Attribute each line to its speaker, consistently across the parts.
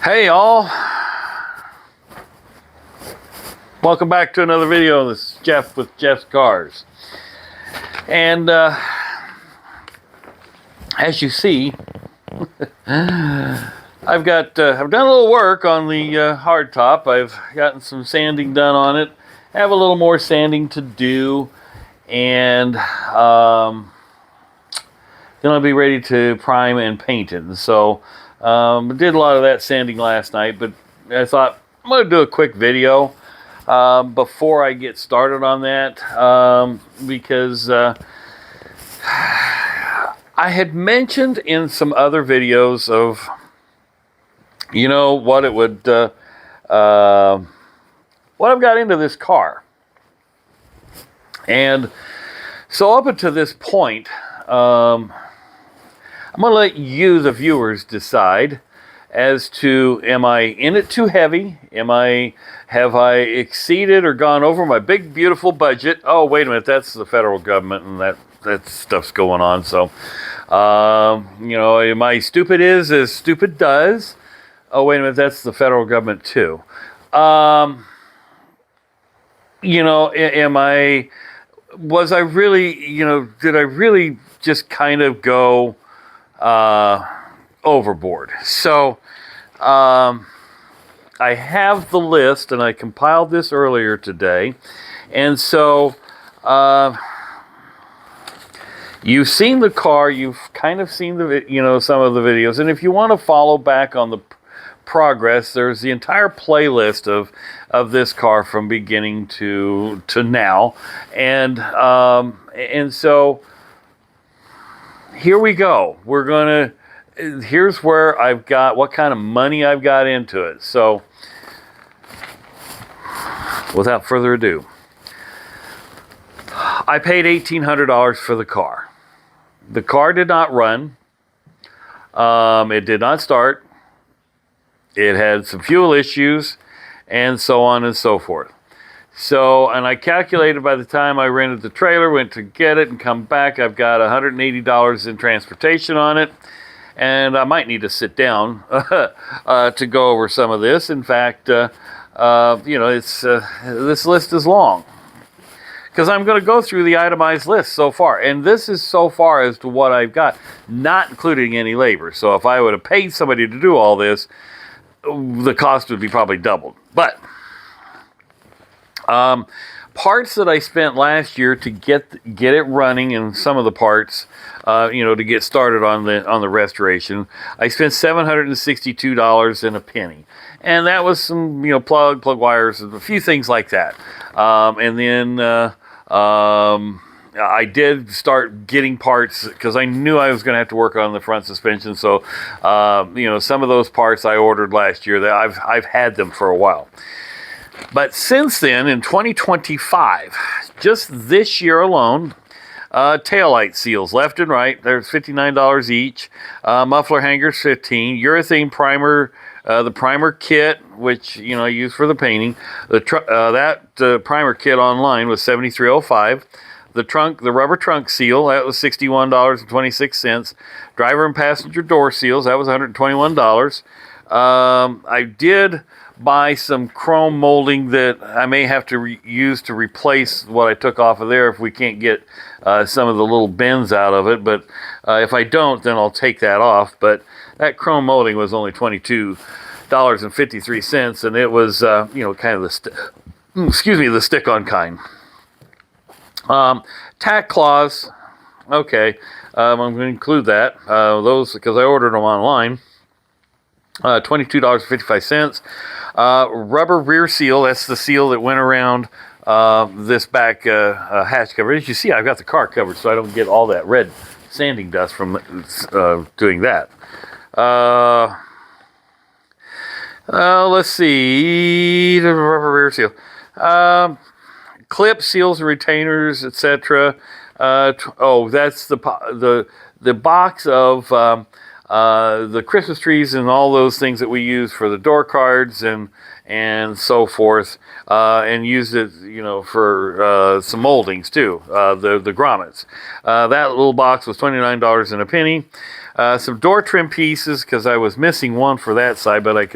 Speaker 1: Hey all, welcome back to another video. This is Jeff with Jeff's Cars, and as you see, I've done a little work on the hardtop. I've gotten some sanding done on it. I have a little more sanding to do, and then I'll be ready to prime and paint it. And so I did a lot of that sanding last night, but I thought I'm going to do a quick video before I get started on that, because I had mentioned in some other videos of, what it would, what I've got into this car. And so up until this point, I'm going to let you, the viewers, decide as to, am I in it too heavy? Have I exceeded or gone over my big, beautiful budget? Oh, wait a minute, that's the federal government, and that stuff's going on. So, am I stupid as stupid does? Oh, wait a minute, that's the federal government too. Was I really, did I really just kind of go overboard? So I have the list, and I compiled this earlier today, and so you've seen the car, you've kind of seen the some of the videos, and if you want to follow back on the progress, there's the entire playlist of this car from beginning to now, and so here we go. Here's where I've got, what kind of money I've got into it. So, without further ado, I paid $1,800 for the car. The car did not run. It did not start. It had some fuel issues, and so on and so forth. So, and I calculated by the time I rented the trailer, went to get it and come back, I've got $180 in transportation on it. And I might need to sit down to go over some of this. In fact, this list is long, because I'm going to go through the itemized list so far. And this is so far as to what I've got, not including any labor. So if I would have paid somebody to do all this, the cost would be probably doubled. But parts that I spent last year to get it running, and some of the parts, to get started on the restoration, I spent $762 and a penny, and that was some plug wires and a few things like that. And then I did start getting parts, because I knew I was going to have to work on the front suspension. So some of those parts I ordered last year, that I've had them for a while. But since then, in 2025, just this year alone, taillight seals left and right, there's $59 each. Muffler hangers, $15. Urethane primer, the primer kit, which I use for the painting. That primer kit online was $73.05. The rubber trunk seal, that was $61.26. Driver and passenger door seals, that was $121. I did buy some chrome molding that I may have to use to replace what I took off of there if we can't get some of the little bends out of it. But if I don't, then I'll take that off. But that chrome molding was only $22.53, and it was kind of the stick-on kind. Tack claws, okay, I'm going to include that, those, because I ordered them online. $22.55. Rubber rear seal, that's the seal that went around this back hatch cover. As you see, I've got the car covered so I don't get all that red sanding dust from doing that. Let's see, the rubber rear seal. Clip seals and retainers, etc. That's the box of the Christmas trees and all those things that we use for the door cards and so forth, and used it, for some moldings too, the grommets. That little box was $29 and a penny. Some door trim pieces because I was missing one for that side, but I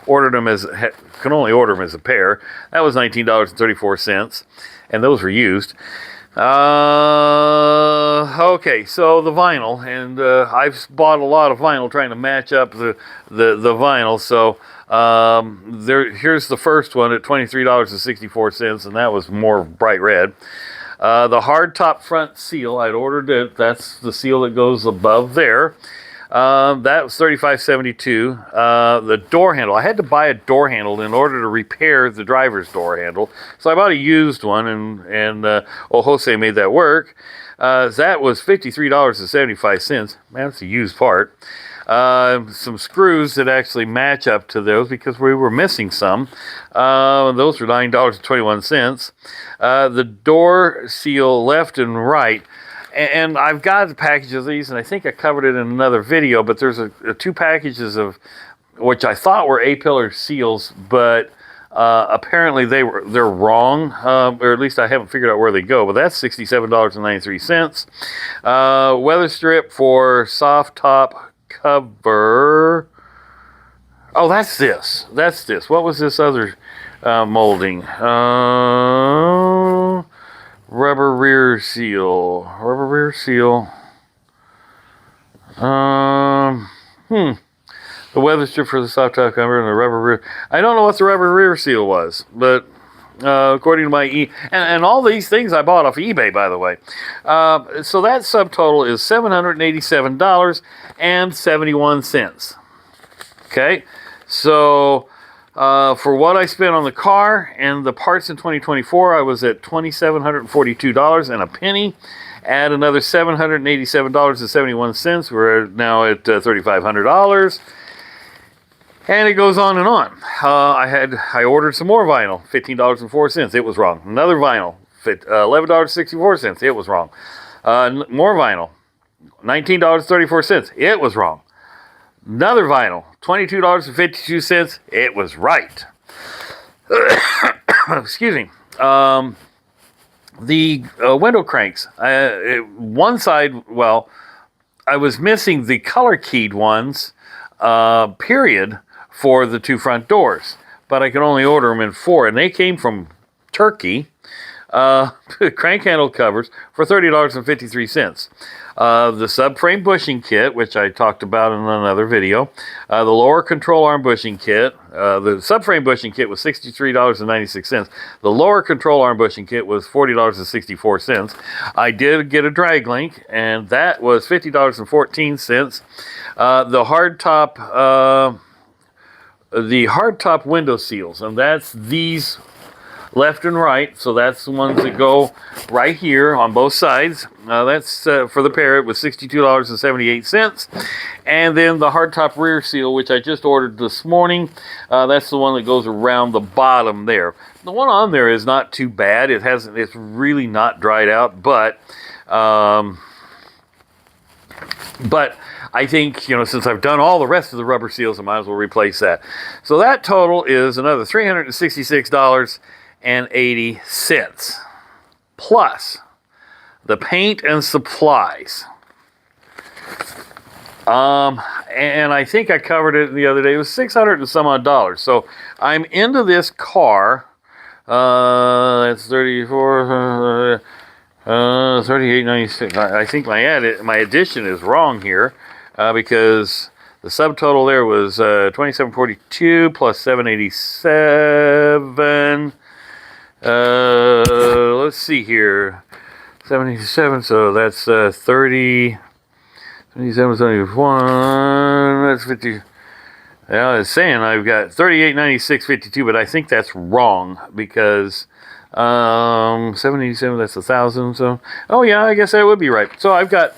Speaker 1: ordered them could only order them as a pair. That was $19.34, and those were used. Okay, so the vinyl, and I've bought a lot of vinyl trying to match up the vinyl. So here's the first one at $23.64, and that was more bright red. The hard top front seal, I'd ordered it. That's the seal that goes above there. That was $35.72. The door handle, I had to buy a door handle in order to repair the driver's door handle. So I bought a used one, and Jose made that work. That was $53.75. Man, that's a used part. Some screws that actually match up to those because we were missing some. Those were $9.21. The door seal left and right. And I've got a package of these, and I think I covered it in another video, but there's two packages of which I thought were A-pillar seals, but apparently they're wrong, or at least I haven't figured out where they go, but that's $67.93. Weather strip for soft top cover. Oh, that's this. What was this other molding? Rubber rear seal. The weather strip for the soft top cover and the rubber rear. I don't know what the rubber rear seal was, but according to my and all these things I bought off eBay, by the way. So that subtotal is $787.71. Okay, so for what I spent on the car and the parts in 2024, I was at $2,742 and a penny. Add another $787.71. We're now at $3,500. And it goes on and on. I ordered some more vinyl, $15.04. It was wrong. Another vinyl, $11.64. It was wrong. More vinyl, $19.34. It was wrong. Another vinyl, $22.52. It was right. Excuse me. The window cranks. One side, well, I was missing the color keyed ones, period, for the two front doors. But I could only order them in 4, and they came from Turkey. Crank handle covers for $30.53. The subframe bushing kit, which I talked about in another video. The lower control arm bushing kit. The subframe bushing kit was $63.96. The lower control arm bushing kit was $40.64. I did get a drag link, and that was $50.14. The hard top window seals, and that's these left and right, so that's the ones that go right here on both sides. That's for the pair, it was $62.78. And then the hardtop rear seal, which I just ordered this morning, that's the one that goes around the bottom there. The one on there is not too bad. It's really not dried out, but I think, since I've done all the rest of the rubber seals, I might as well replace that. So that total is another $366.80 plus the paint and supplies. And I think I covered it the other day. It was $600 and some odd dollars. So I'm into this car. That's 34, 38.96. I think my addition is wrong here, because the subtotal there was $27.42 plus $7.87. Let's see here, $7.87. So that's 30. 77.71. That's 50. Yeah, it's saying I've got 38.96.52, but I think that's wrong because 787. That's 1,000. So, oh yeah, I guess that would be right. So I've got,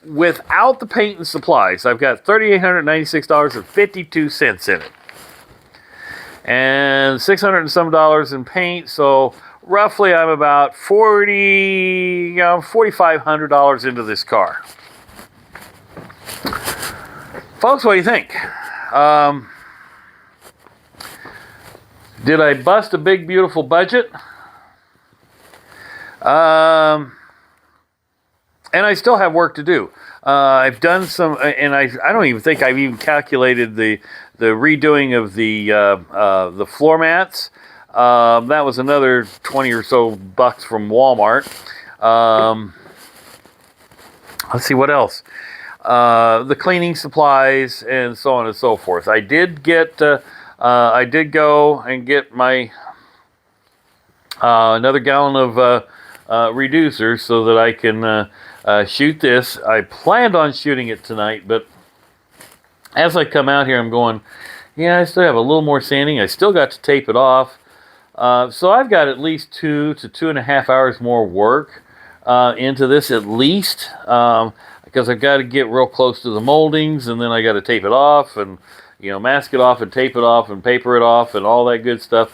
Speaker 1: without the paint and supplies, I've got $3,896.52 in it, and $600 and some dollars in paint. So roughly, I'm about $4,500 into this car. Folks, what do you think? Did I bust a big, beautiful budget? And and I still have work to do. I've done some, and I don't even think I've even calculated the redoing of the floor mats. That was another 20 or so bucks from Walmart. Let's see what else. The cleaning supplies and so on and so forth. I did go and get my another gallon of reducer so that I can shoot this. I planned on shooting it tonight, but as I come out here, I'm going, yeah, I still have a little more sanding. I still got to tape it off. So I've got at least 2 to 2.5 hours more work into this at least, because I've got to get real close to the moldings, and then I got to tape it off and, mask it off and tape it off and paper it off and all that good stuff.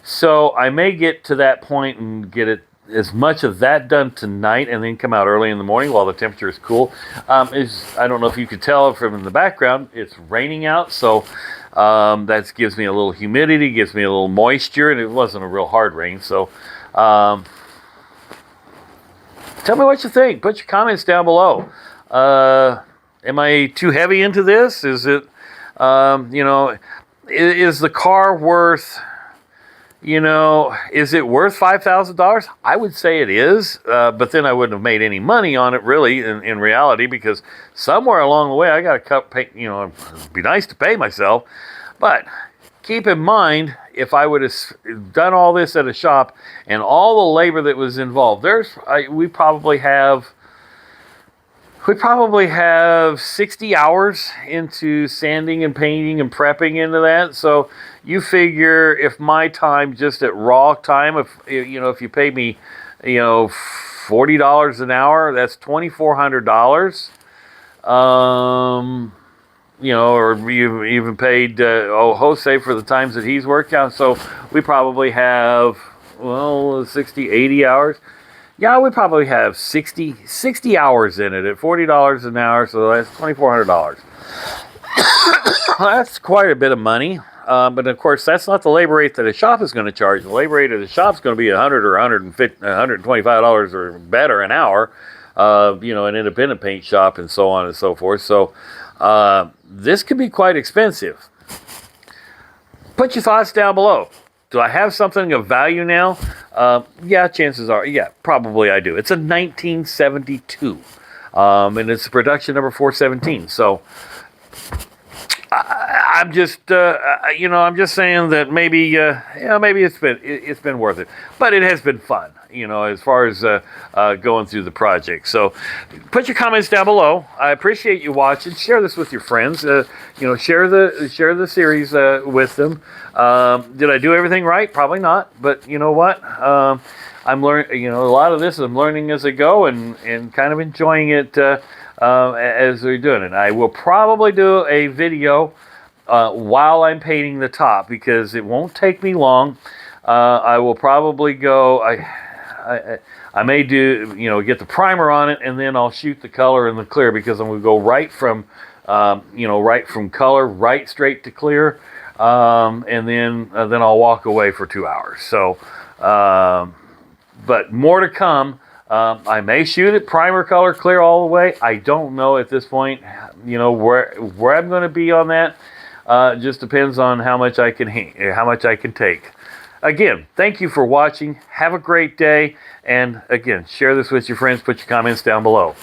Speaker 1: So I may get to that point and get it as much of that done tonight and then come out early in the morning while the temperature is cool. I don't know if you could tell from in the background, it's raining out, so that gives me a little humidity, gives me a little moisture, and it wasn't a real hard rain. So tell me what you think. Put your comments down below. Am I too heavy into this? Is it, is the car worth... is it worth $5,000? I would say it is, but then I wouldn't have made any money on it really in reality, because somewhere along the way I got to pay, it'd be nice to pay myself. But keep in mind, if I would have done all this at a shop and all the labor that was involved, we probably have 60 hours into sanding and painting and prepping into that. So you figure if my time just at raw time, if you pay me, $40 an hour, that's $2,400. Or you even paid Jose for the times that he's worked out. So we probably have 60, 80 hours. Yeah, we probably have 60 hours in it at $40 an hour, so that's $2,400. That's quite a bit of money, but of course, that's not the labor rate that a shop is going to charge. The labor rate of the shop is going to be $100 or $125 or better an hour, an independent paint shop and so on and so forth. So this could be quite expensive. Put your thoughts down below. Do I have something of value now? Yeah, chances are, yeah, probably I do. It's a 1972, and it's production number 417. So I'm just, I'm just saying that maybe it's been worth it. But it has been fun, as far as going through the project. So put your comments down below. I appreciate you watching. Share this with your friends. Share the series with them. Did I do everything right? Probably not. But you know what? I'm learning. A lot of this I'm learning as I go, and kind of enjoying it as we're doing it. I will probably do a video while I'm painting the top, because it won't take me long. I will probably go. I may do, get the primer on it, and then I'll shoot the color and the clear, because I'm going to go right from color right straight to clear, and then I'll walk away for 2 hours. So, but more to come. I may shoot it primer, color, clear all the way. I don't know at this point. Where I'm going to be on that. Just depends on how much I can take. Again, thank you for watching. Have a great day. And again, share this with your friends. Put your comments down below.